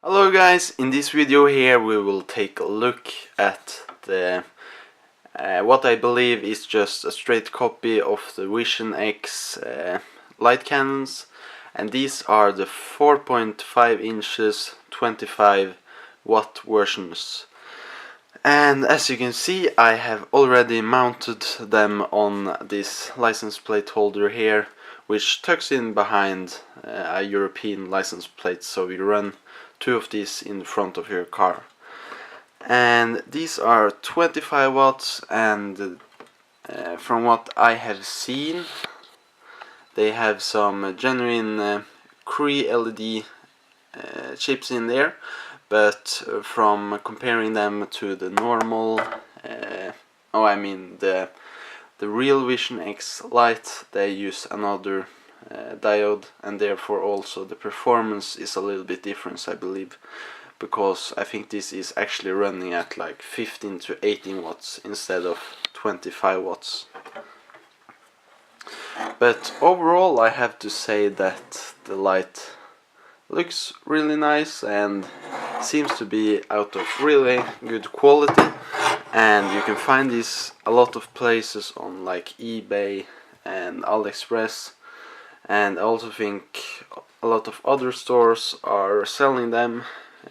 Hello guys, in this video here we will take a look at the what I believe is just a straight copy of the VisionX light cannons, and these are the 4.5 inches 25 watt versions. And as you can see, I have already mounted them on this license plate holder here, which tucks in behind a European license plate, so you run two of these in the front of your car. And these are 25 watts, and from what I have seen, they have some genuine Cree LED chips in there, but from comparing them to the normal, the real VisionX light, they use another diode, and therefore also the performance is a little bit different, I believe, because I think this is actually running at like 15 to 18 watts instead of 25 watts. But overall I have to say that the light looks really nice and seems to be out of really good quality, and you can find this a lot of places on like eBay and AliExpress, and I also think a lot of other stores are selling them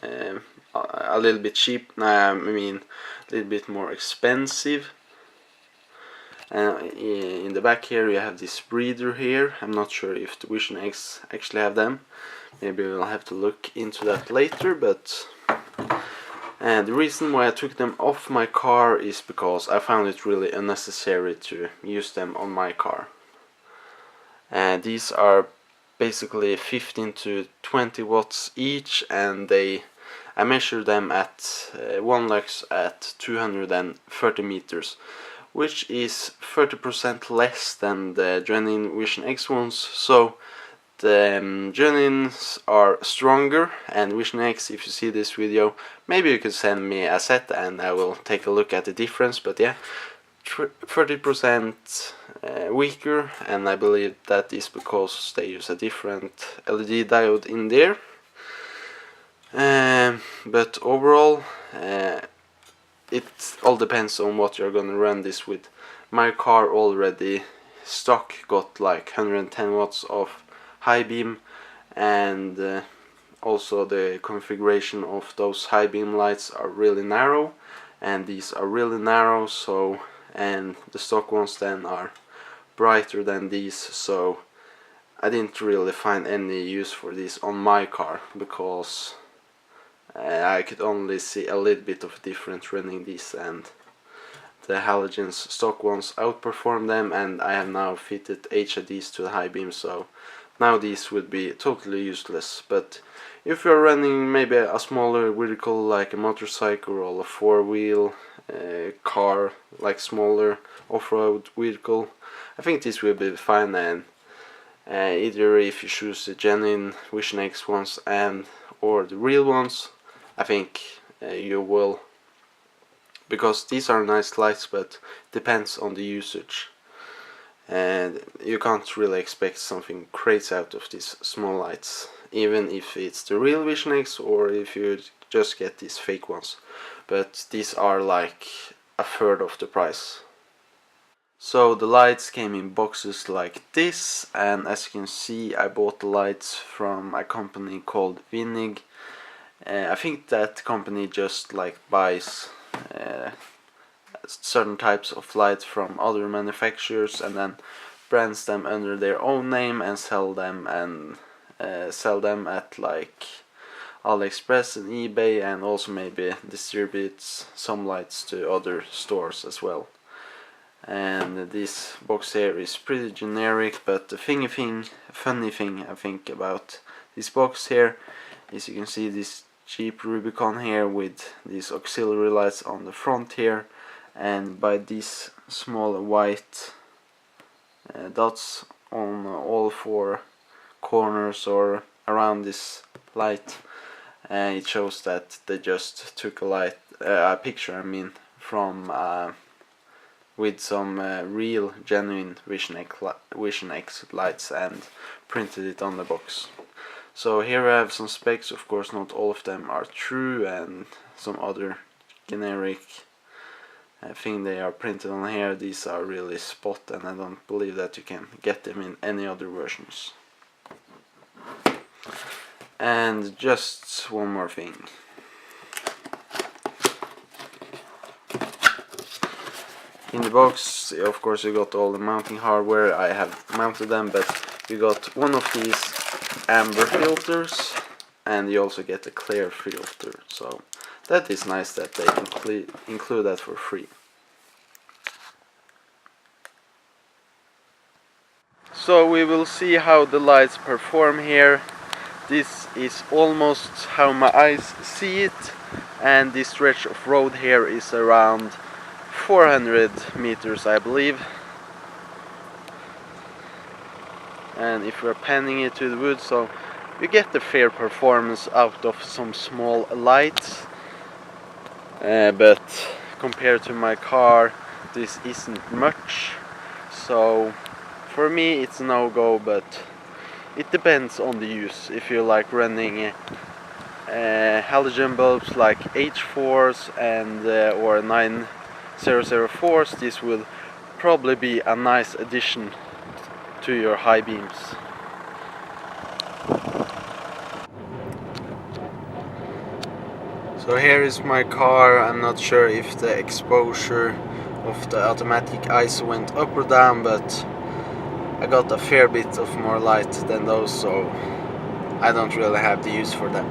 a little bit cheap, a little bit more expensive. In the back here you have this breather here. I'm not sure if the VisionX actually have them. Maybe we'll have to look into that later, but the reason why I took them off my car is because I found it really unnecessary to use them on my car. These are basically 15 to 20 watts each, and I measured them at 1 lux at 230 meters, which is 30% less than the genuine VisionX ones. So the genuines are stronger, and VisionX, if you see this video, maybe you could send me a set and I will take a look at the difference. But yeah, 30% weaker, and I believe that is because they use a different LED diode in there. But overall, it all depends on what you're gonna run this with. My car already stock got like 110 watts of high beam, and also the configuration of those high beam lights are really narrow, and these are really narrow, so, and the stock ones then are brighter than these, so I didn't really find any use for this on my car, because I could only see a little bit of difference running these, and the halogens stock ones outperform them, and I have now fitted HIDs to the high beam, so now these would be totally useless. But if you're running maybe a smaller vehicle like a motorcycle or a four-wheel car, like smaller off-road vehicle, I think this will be fine. And either if you choose the genuine VisionX ones or the real ones, I think you will, because these are nice lights, but depends on the usage, and you can't really expect something crazy out of these small lights, even if it's the real VisionX or if you just get these fake ones. But these are like a third of the price. So the lights came in boxes like this, and as you can see, I bought the lights from a company called Winig. I think that company just like buys certain types of lights from other manufacturers and then brands them under their own name and sell them at like AliExpress and eBay, and also maybe distributes some lights to other stores as well. And this box here is pretty generic, but the funny thing I think about this box here is you can see this cheap Rubicon here with these auxiliary lights on the front here, and by these small white dots on all four corners or around this light, it shows that they just took a picture from with some real genuine VisionX lights and printed it on the box. So here I have some specs. Of course not all of them are true, and some other generic thing they are printed on here. These are really spot, and I don't believe that you can get them in any other versions. And just one more thing. In the box, of course, you got all the mounting hardware. I have mounted them, but you got one of these amber filters, and you also get a clear filter. So that is nice that they include that for free. So we will see how the lights perform here. This is almost how my eyes see it, and this stretch of road here is around 400 meters, I believe. And if we're panning it to the wood, so you get the fair performance out of some small lights, but compared to my car this isn't much, so for me it's a no-go, but it depends on the use. If you like running halogen bulbs like H4s and or 9004s, this will probably be a nice addition to your high beams. So here is my car. I'm not sure if the exposure of the automatic ISO went up or down, but I got a fair bit of more light than those, so I don't really have the use for them.